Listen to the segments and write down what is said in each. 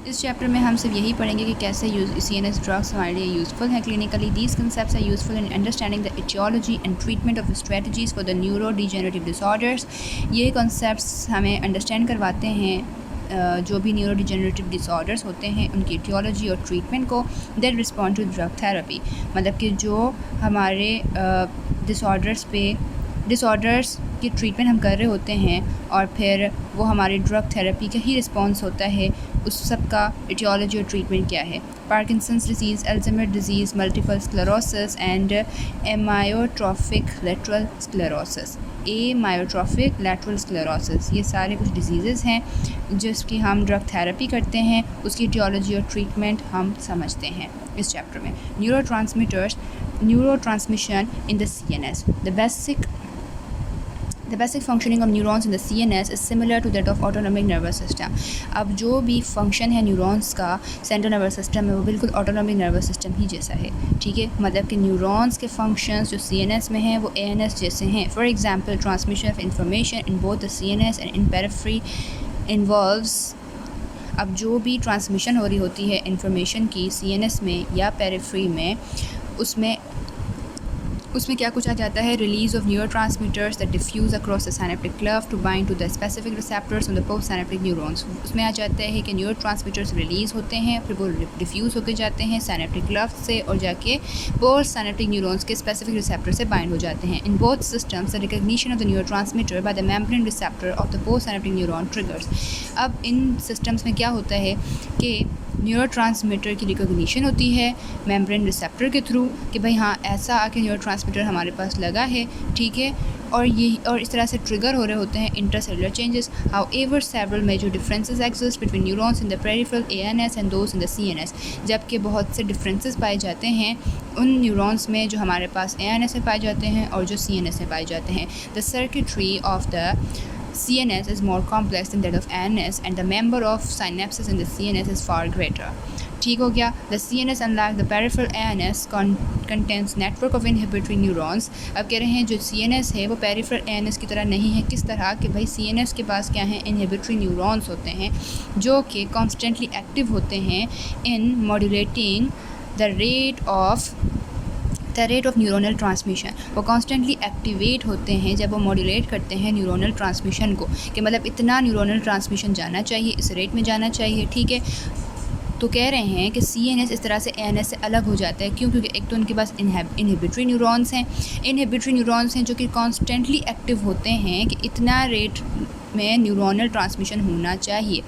इस चैप्टर में हम सिर्फ यही पढ़ेंगे कि कैसे CNS ड्रग्स हमारे लिए यूज़फुल हैं clinically. These concepts are useful in understanding the aetiology and treatment of strategies for the neurodegenerative disorders. ये कॉन्सेप्ट्स हमें अंडरस्टैंड करवाते हैं जो भी न्यूरो डिजेनरेटिव डिसऑर्डर्स होते हैं उनकी एटियोलॉजी और ट्रीटमेंट को, that respond to drug therapy. मतलब कि जो हमारे डिसऑर्डर्स की ट्रीटमेंट हम कर रहे होते हैं और फिर वो हमारे ड्रग थेरेपी का ही रिस्पॉन्स होता है, उस सब का एटियोलॉजी और ट्रीटमेंट क्या है। Parkinson's disease, Alzheimer disease, multiple sclerosis and amyotrophic lateral sclerosis. Amyotrophic lateral sclerosis, ये सारे कुछ डिजीज़ हैं जिसकी हम ड्रग थेरेपी करते हैं, उसकी एटियोलॉजी और ट्रीटमेंट हम समझते हैं इस चैप्टर में। Neuro transmission in the CNS। The basic functioning of neurons in the CNS is similar to that of autonomic nervous system। अब जो भी फंक्शन है न्यूरॉन्स का सेंट्रल नर्वस सिस्टम में वो बिल्कुल ऑटोनॉमिक नर्वस सिस्टम ही जैसा है, ठीक है। मतलब कि न्यूरॉन्स के फंक्शंस जो CNS में हैं वो ANS जैसे हैं। For example transmission of information in both the CNS and in periphery involves. अब जो भी ट्रांसमिशन हो रही होती है इंफॉर्मेशन की CNS में या पेरिफेरी में, उसमें क्या कुछ आ जाता है, release of neurotransmitters that diffuse across the synaptic cleft to bind to the specific receptors on the post synaptic neurons. उसमें आ जाता है कि न्यूरोट्रांसमीटर्स रिलीज़ होते हैं, फिर वो डिफ्यूज़ होकर जाते हैं सिनेप्टिक क्लव से और जाके पोस्ट सिनेप्टिक न्यूरॉन्स के स्पेसिफिक रिसेप्टर से बाइंड हो जाते हैं। In both systems the recognition of the neurotransmitter by the membrane receptor of the post synaptic neuron triggers. अब इन सिस्टम्स में क्या होता है कि न्यूरोट्रांसमीटर की रिकॉग्निशन होती है मेम्ब्रेन रिसेप्टर के थ्रू कि भाई हाँ ऐसा आके न्यूरोट्रांसमीटर हमारे पास लगा है, ठीक है, और इस तरह से ट्रिगर हो रहे होते हैं intercellular changes. However several major differences exist between neurons in the peripheral ANS and those in the CNS। जबकि बहुत से डिफरेंसेस पाए जाते हैं उन न्यूरॉन्स में जो हमारे पास ANS में पाए जाते हैं और जो CNS में पाए जाते हैं। The circuitry of the CNS is more complex than that of ANS and the number of synapses in the CNS is far greater। ठीक हो गया। The CNS unlike the peripheral ANS contains network of inhibitory neurons। अब कह रहे हैं जो CNS है वो peripheral ANS की तरह नहीं है। किस तरह कि भाई CNS के पास क्या है, inhibitory neurons होते हैं जो कि constantly active होते हैं in modulating the rate of neuronal transmission. वो कॉन्स्टेंटली एक्टिवेट होते हैं जब वो मॉड्यूलेट करते हैं न्यूरोनल ट्रांसमिशन को, कि मतलब इतना न्यूरोनल ट्रांसमिशन जाना चाहिए, इस रेट में जाना चाहिए, ठीक है। तो कह रहे हैं कि CNS इस तरह से ANS से अलग हो जाता है। क्यों? क्योंकि एक तो उनके पास इनहिबिटरी न्यूरॉन्स हैं जो कि कॉन्स्टेंटली एक्टिव होते हैं कि इतना रेट में न्यूरोनल ट्रांसमिशन होना चाहिए,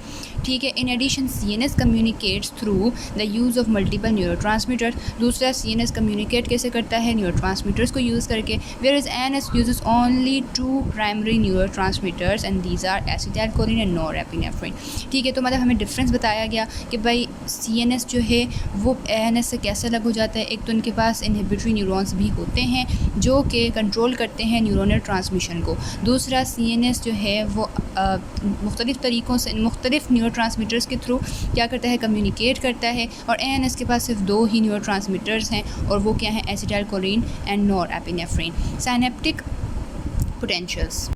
ठीक है। In addition CNS communicates through the use of multiple neurotransmitters. दूसरा CNS कम्युनिकेट कैसे करता है, न्यूरोट्रांसमीटर्स को यूज़ करके। Where is ANS uses only 2 primary neurotransmitters and these are acetylcholine and norepinephrine, ठीक है। तो मतलब हमें डिफरेंस बताया गया कि भाई CNS जो है वो ANS से कैसे अलग हो जाता है। एक तो उनके पास इनहिबिटरी न्यूरॉन्स भी होते हैं जो कि कंट्रोल करते हैं न्यूरोनल ट्रांसमिशन को। दूसरा CNS जो है वो मुख्तलिफ़ तरीक़ों से मुख्तलिफ़ न्यूरोट्रांसमीटर्स के थ्रू क्या करता है, कम्युनिकेट करता है। और ANS के पास सिर्फ 2 ही न्यूरोट्रांसमीटर्स हैं और वो क्या हैं, acetylcholine and norepinephrine. Synaptic potentials.